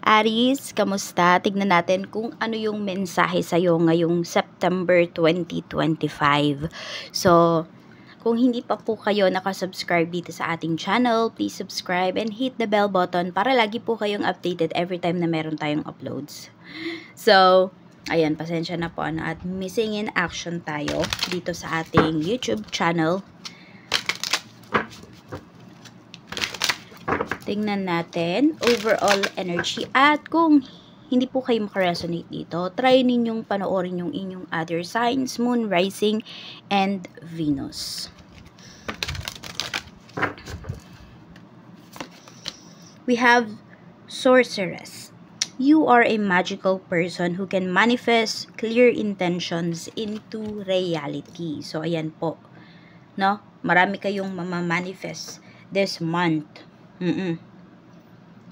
Aries, kamusta? Tignan natin kung ano yung mensahe sa'yo ngayong September 2025. So, kung hindi pa po kayo nakasubscribe dito sa ating channel, please subscribe and hit the bell button para lagi po kayong updated every time na meron tayong uploads. So, ayan, pasensya na po at missing in action tayo dito sa ating YouTube channel. Tingnan natin overall energy, at kung hindi po kayo makaresonate dito, try ninyong panoorin yung inyong other signs, moon, rising, and Venus. We have sorceress. You are a magical person who can manifest clear intentions into reality. So ayan po, no? Marami kayong mamamanifest this month.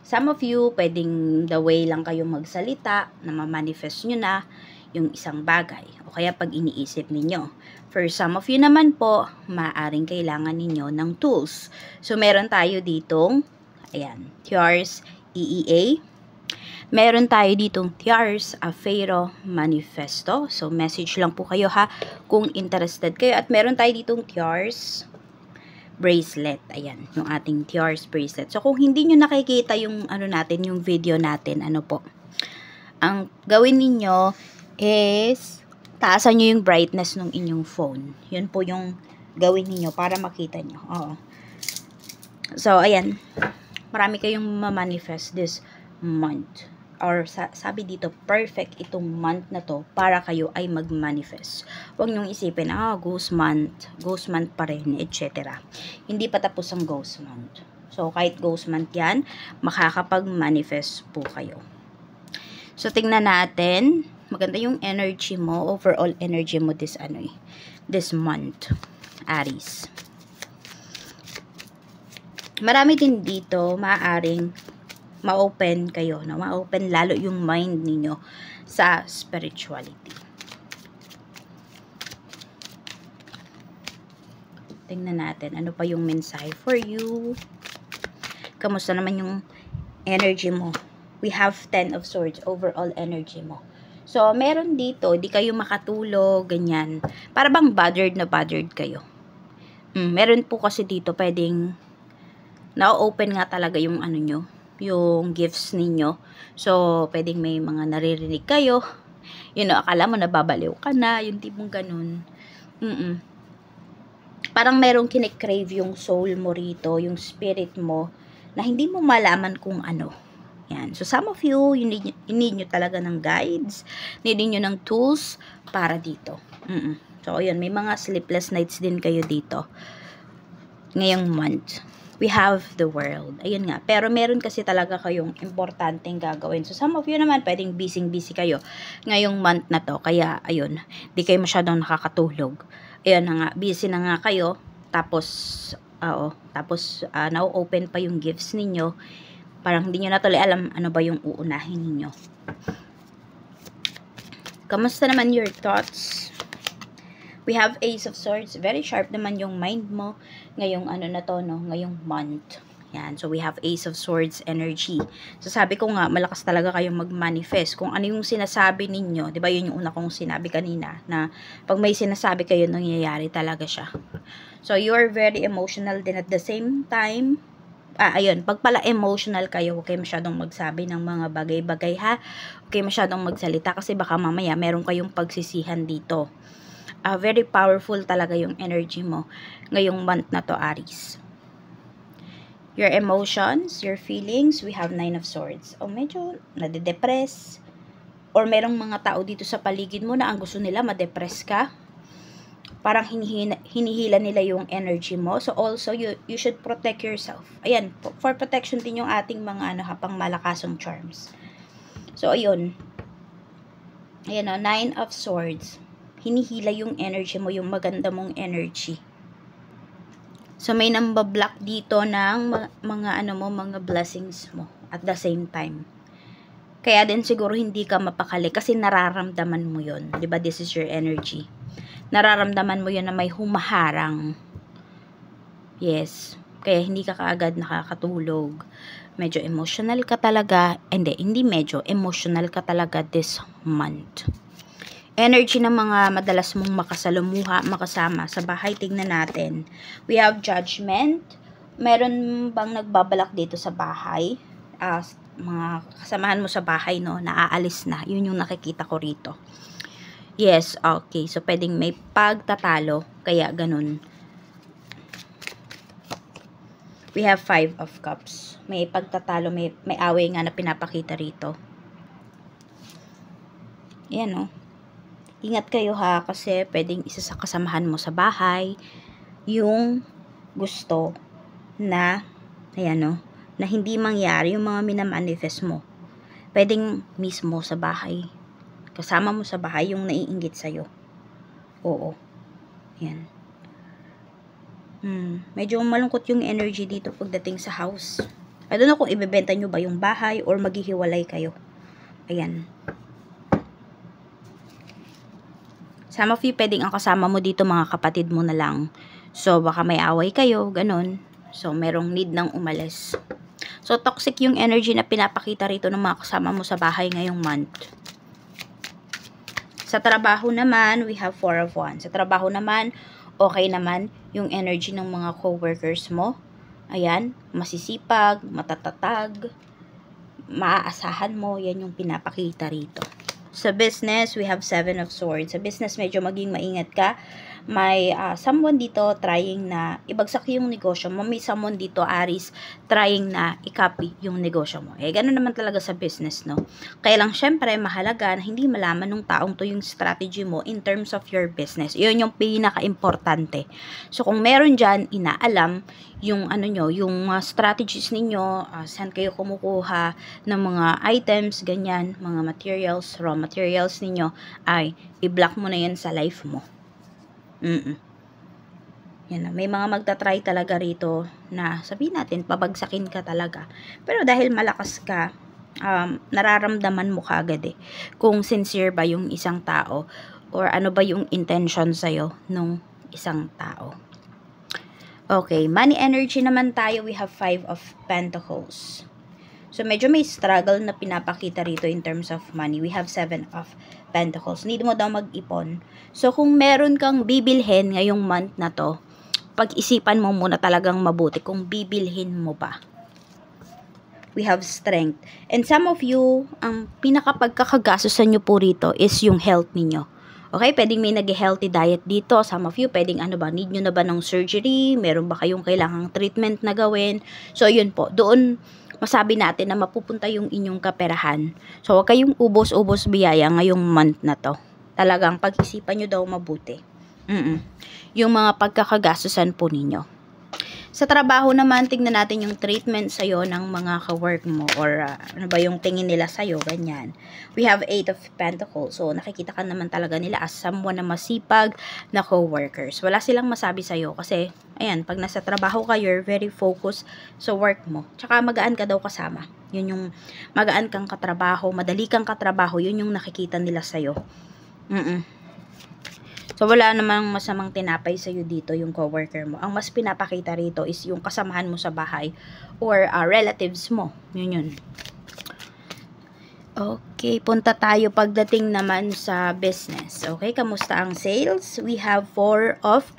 Some of you, pwedeng the way lang kayong magsalita na ma-manifest nyo na yung isang bagay o kaya pag iniisip ninyo. For some of you naman po, maaaring kailangan ninyo ng tools. So meron tayo ditong, ayan, Tiars EEA. Meron tayo ditong Tiars Afero Manifesto. So message lang po kayo ha kung interested kayo. At meron tayo ditong Tiars bracelet. Ayan, yung ating Tiars bracelet. So, kung hindi nyo nakikita yung ano natin, yung video natin, ano po, ang gawin ninyo is taasan nyo yung brightness ng inyong phone. Yun po yung gawin ninyo para makita nyo. Oo. So, ayan, marami kayong ma-manifest this month. Or sabi dito, perfect itong month na to para kayo ay mag-manifest. Huwag nyong isipin, ghost month pa rin, etc. Hindi pa tapos ang ghost month. So, kahit ghost month yan, makakapag-manifest po kayo. So, tingnan natin, maganda yung energy mo, overall energy mo this month, Aries. Marami din dito, maaaring ma-open kayo, no? Ma-open lalo yung mind ninyo sa spirituality. Tingnan natin, ano pa yung mensahe for you? Kamusta naman yung energy mo? We have 10 of Swords, overall energy mo. So, meron dito, di kayo makatulog, ganyan. Para bang bothered kayo. Meron po kasi dito, pwedeng na-open nga talaga yung ano nyo, yung gifts ninyo. So, pwedeng may mga naririnig kayo. Akala mo nababaliw ka na, yung tipong ganun. Parang merong kinikrave yung soul mo rito, yung spirit mo, na hindi mo malaman kung ano. Yan. So, some of you, you need nyo talaga ng guides, need nyo ng tools para dito. So, ayun, may mga sleepless nights din kayo dito ngayong month. We have the world. Ayun nga. Pero meron kasi talaga kayong importanteng gagawin. So, some of you naman, pwedeng busy kayo ngayong month na to. Kaya, ayun, di kayo masyadong nakakatulog. Ayun na nga, busy na nga kayo. Tapos, na-open pa yung gifts ninyo. Parang hindi nyo na tuloy alam ano ba yung uunahin ninyo. Kamusta naman your thoughts? We have Ace of Swords. Very sharp naman yung mind mo ngayong ngayong month. Yan. So, we have Ace of Swords energy. So, sabi ko nga, malakas talaga kayong mag-manifest. Kung ano yung sinasabi ninyo, di ba yun yung una kong sinabi kanina, na pag may sinasabi kayo, nangyayari talaga siya. So, you are very emotional din at the same time. Ayun, pag pala emotional kayo, huwag kayo masyadong magsabi ng mga bagay-bagay ha. Huwag kayo masyadong magsalita kasi baka mamaya meron kayong pagsisihan dito. Very powerful talaga yung energy mo ngayong month na to, Aries. Your emotions, your feelings, we have 9 of Swords. Medyo nade-depress. Or merong mga tao dito sa paligid mo na ang gusto nila ma-depress ka. Parang hinihila nila yung energy mo. So also, you should protect yourself. Ayan, for protection din yung ating mga pang malakasong charms. So, ayun. Ayan 9 of Swords. Hinihila yung energy mo, yung maganda mong energy. So, may nambablock dito ng mga blessings mo at the same time. Kaya din siguro hindi ka mapakali kasi nararamdaman mo yun. Diba? This is your energy. Nararamdaman mo yun na may humaharang. Yes. Kaya hindi ka kaagad nakakatulog. Medyo emotional ka talaga. Hindi medyo. Emotional ka talaga this month. Energy ng mga madalas mong makasama sa bahay. Tingnan natin. We have Judgment. Meron bang nagbabalak dito sa bahay? Mga kasamahan mo sa bahay, no? Naaalis na. Yun yung nakikita ko rito. Yes, okay. So, pwedeng may pagtatalo. Kaya, ganun. We have 5 of Cups. May pagtatalo, may away nga na pinapakita rito. Yan, no? Ingat kayo ha, kasi pwedeng isa sa kasamahan mo sa bahay, yung gusto na, ayan, no? Na hindi mangyari yung mga minamanifest mo. Pwedeng mismo sa bahay. Kasama mo sa bahay yung naiinggit sa'yo. Oo. Yan. Medyo malungkot yung energy dito pagdating sa house. I don't know kung ibebenta nyo ba yung bahay or maghihiwalay kayo. Ayan. Some of you, pwedeng ang kasama mo dito mga kapatid mo na lang. So, baka may away kayo, ganun. So, merong need ng umalis. So, toxic yung energy na pinapakita rito ng mga kasama mo sa bahay ngayong month. Sa trabaho naman, we have 4 of Wands. Sa trabaho naman, okay naman yung energy ng mga co-workers mo. Ayan, masisipag, matatatag, maaasahan mo, yan yung pinapakita rito. Sa business, we have 7 of Swords. Sa business, medyo maging maingat ka. May someone dito trying na ibagsak yung negosyo mo. May someone dito, Aries, trying na i-copy yung negosyo mo. Ganun naman talaga sa business, no? Kaya lang, syempre, mahalaga na hindi malaman ng taong to yung strategy mo in terms of your business. Yun yung pinaka-importante. So, kung meron dyan, inaalam yung yung strategies ninyo, saan kayo kumukuha ng mga items, ganyan, mga materials, raw materials ninyo, ay i-block mo na yan sa life mo. Yan na. May mga magta-try talaga rito na sabihin natin, pabagsakin ka talaga. Pero dahil malakas ka, nararamdaman mo kagad kung sincere ba yung isang tao or ano ba yung intention sa'yo nung isang tao. Okay, money energy naman tayo. We have 5 of Pentacles. So, medyo may struggle na pinapakita rito in terms of money. We have 7 of Pentacles. Need mo daw mag-ipon. So, kung meron kang bibilhin ngayong month na to, pag-isipan mo muna talagang mabuti kung bibilhin mo ba. We have Strength. And some of you, ang pinakapagkakagastosan nyo po rito is yung health ninyo. Okay, pwedeng may nag-healthy diet dito. Some of you, pwedeng need nyo na ba ng surgery? Meron ba kayong kailangang treatment na gawin? So, yun po. Doon, masabi natin na mapupunta yung inyong kaperahan. So, huwag kayong ubos-ubos biyaya ngayong month na to. Talagang pag-isipan nyo daw mabuti. Yung mga pagkakagastusan po ninyo. Sa trabaho naman, tingnan natin yung treatment sa'yo ng mga ka-work mo or ano ba yung tingin nila sa'yo, ganyan. We have 8 of Pentacles. So, nakikita ka naman talaga nila as someone na masipag na co-workers. Wala silang masabi sa'yo kasi, ayan, pag nasa trabaho ka, you're very focused sa work mo. Tsaka magaan ka daw kasama. Yun yung magaan kang katrabaho, madali kang katrabaho, yun yung nakikita nila sa'yo. So, wala namang masamang tinapay sa'yo dito yung coworker mo. Ang mas pinapakita rito is yung kasamahan mo sa bahay or relatives mo. Yun. Okay, punta tayo pagdating naman sa business. Okay, kamusta ang sales? We have 4 of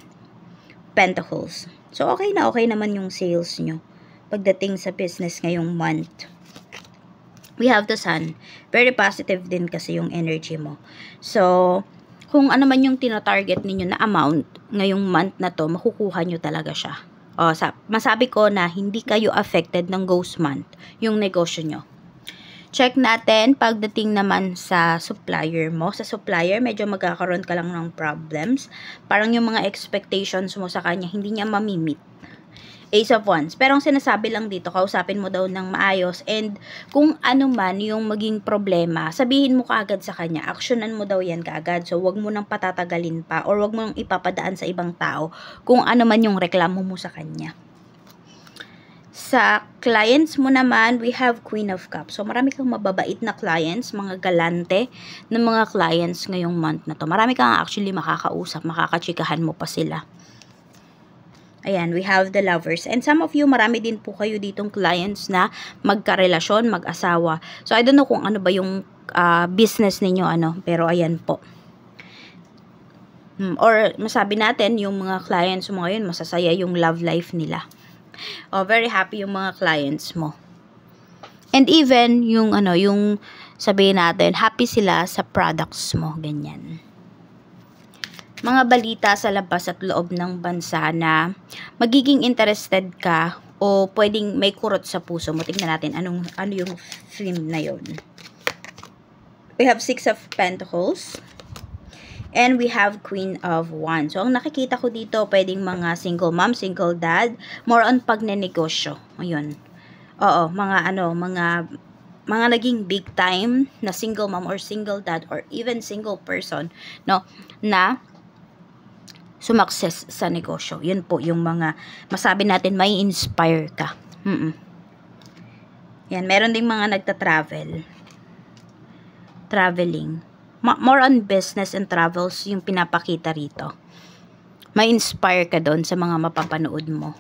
Pentacles. So, okay naman yung sales nyo pagdating sa business ngayong month. We have the Sun. Very positive din kasi yung energy mo. So, kung ano man yung tinatarget ninyo na amount ngayong month na to, makukuha nyo talaga siya. Masabi ko na hindi kayo affected ng ghost month, yung negosyo nyo. Check natin pagdating naman sa supplier mo. Sa supplier, medyo magkakaroon ka lang ng problems. Parang yung mga expectations mo sa kanya, hindi niya mamimit. Ace of Wands. Pero ang sinasabi lang dito, kausapin mo daw ng maayos and kung ano man yung maging problema, sabihin mo kaagad sa kanya, aksyonan mo daw yan kaagad. So, wag mo nang patatagalin pa or wag mo nang ipapadaan sa ibang tao kung ano man yung reklamo mo sa kanya. Sa clients mo naman, we have Queen of Cups. So, marami kang mababait na clients, mga galante ng mga clients ngayong month na to. Marami kang actually makakausap, makakachikahan mo pa sila. Ayan, we have the Lovers. And some of you, marami din po kayo ditong clients na magkarelasyon, mag-asawa. So, I don't know kung ano ba yung business ninyo, pero ayan po. Or, masabi natin, yung mga clients mo ngayon, masasaya yung love life nila. Very happy yung mga clients mo. And even, yung sabihin natin, happy sila sa products mo, ganyan. Mga balita sa labas at loob ng bansa na magiging interested ka o pwedeng may kurot sa puso mo. Tingnan natin ano yung theme na yun. We have 6 of Pentacles. And we have Queen of Wands. So, ang nakikita ko dito, pwedeng mga single mom, single dad, more on pagnenegosyo. Ayun. Oo, mga naging big time na single mom or single dad or even single person, no, na sumakses sa negosyo. Yun po yung mga masabi natin may inspire ka. Yan, meron ding mga nagta-travel. Traveling. More on business and travels yung pinapakita rito. May inspire ka doon sa mga mapapanood mo.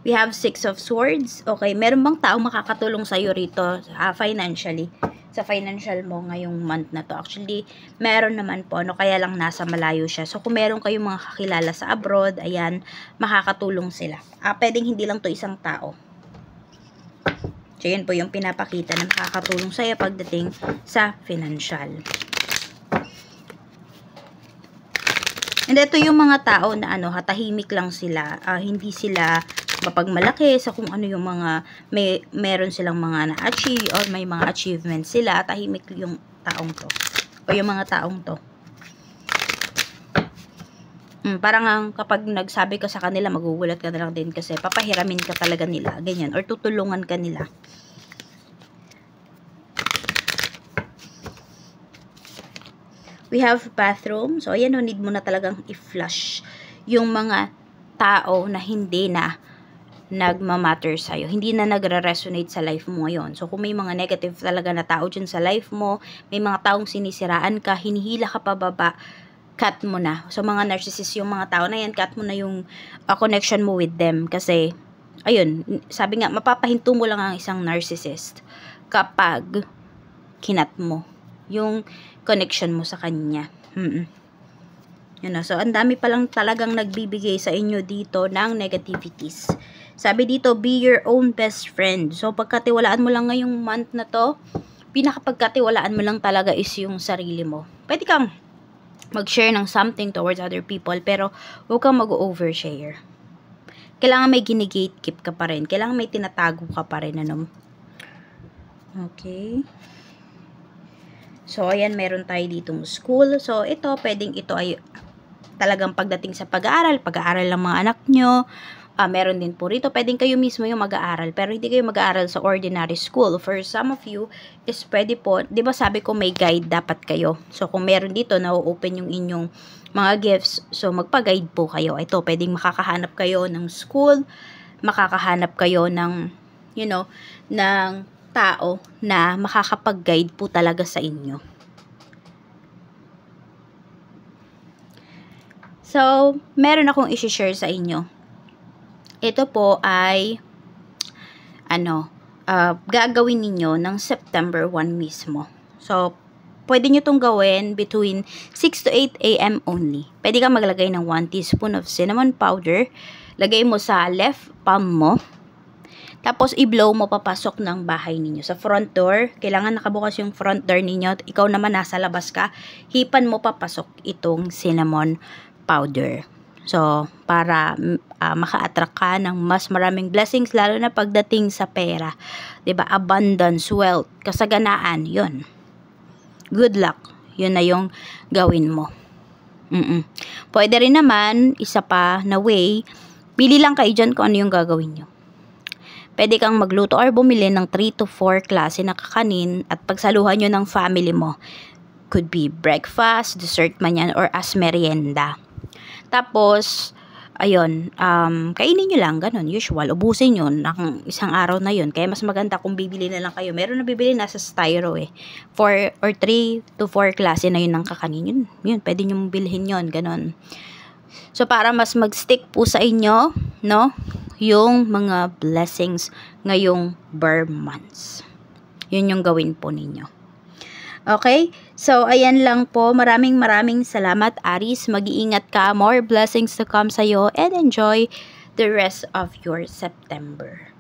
We have 6 of Swords. Okay, meron bang tao makakatulong sa'yo rito financially? Sa financial mo ngayong month na to. Actually, meron naman po, kaya lang nasa malayo siya. So, kung meron kayong mga kakilala sa abroad, ayan, makakatulong sila. Pwedeng hindi lang to isang tao. So, yun po yung pinapakita na makakatulong sa'yo pagdating sa financial. And ito yung mga tao na tahimik lang sila. Hindi sila mapagmalaki sa kung ano yung mga meron silang mga na-achieve or may mga achievements sila. Tahimik yung taong to. O yung mga taong to. Parang kapag nagsabi ka sa kanila, magugulat ka na lang din kasi papahiramin ka talaga nila. Ganyan. Or tutulungan ka nila. We have bathroom. So, ayan, need mo na talagang i-flush yung mga tao na hindi na nagmamatter sa'yo. Hindi na nagre-resonate sa life mo ngayon. So, kung may mga negative talaga na tao dyan sa life mo, may mga taong sinisiraan ka, hinihila ka pababa, cut mo na. So, mga narcissist yung mga tao na yan, cut mo na yung connection mo with them. Kasi, ayun, sabi nga, mapapahinto mo lang ang isang narcissist kapag kinat mo yung connection mo sa kanya. So, ang dami palang talagang nagbibigay sa inyo dito ng negativities. Sabi dito, be your own best friend. So, pagkatiwalaan mo lang ngayong month na to, pinakapagkatiwalaan mo lang talaga is yung sarili mo. Pwede kang mag-share ng something towards other people, pero huwag kang mag-overshare. Kailangan may gini-gatekeep ka pa rin. Kailangan may tinatago ka pa rin, Okay. So, ayan, meron tayo ditong school. So, ito ay talagang pagdating sa pag-aaral ng mga anak nyo. Meron din po rito, pwedeng kayo mismo yung mag-aaral, pero hindi kayo mag-aaral sa ordinary school. For some of you, is pwede po, di ba sabi ko may guide dapat kayo. So, kung meron dito, na-open yung inyong mga gifts, so magpa-guide po kayo. Ito, pwedeng makakahanap kayo ng school, makakahanap kayo ng, ng tao na makakapag-guide po talaga sa inyo. So, meron akong i-share sa inyo. Ito po ay gagawin ninyo ng September 1 mismo. So, pwede nyo itong gawin between 6 to 8 a.m. only. Pwede kang maglagay ng 1 teaspoon of cinnamon powder. Lagay mo sa left palm mo. Tapos, i-blow mo papasok ng bahay ninyo. Sa front door, kailangan nakabukas yung front door ninyo. Ikaw naman nasa labas ka. Hipan mo papasok itong cinnamon powder. So, para maka-attract ka ng mas maraming blessings, lalo na pagdating sa pera. 'Di ba? Abundance, wealth, kasaganaan, 'yun. Good luck. 'Yun na yung gawin mo. Pwede rin naman, isa pa na way, pili lang kayo dyan kung ano yung gagawin nyo. Pwede kang magluto or bumili ng 3 to 4 klase na kakanin at pagsaluhan nyo ng family mo. Could be breakfast, dessert man yan, or as merienda. Tapos, ayun, kainin nyo lang, ganun, usual. Ubusin nyo ng isang araw na yun. Kaya mas maganda kung bibili na lang kayo. Meron na bibili nasa styro 4 or 3 to 4 klase na yun ng kakanin. Yun, pwede nyo bilhin yun, ganun. So, para mas mag-stick po sa inyo, no, yung mga blessings ngayong Ber months. Yun yung gawin po ninyo. Okay? So, ayan lang po. Maraming salamat, Aries. Mag-iingat ka. More blessings to come sa'yo and enjoy the rest of your September.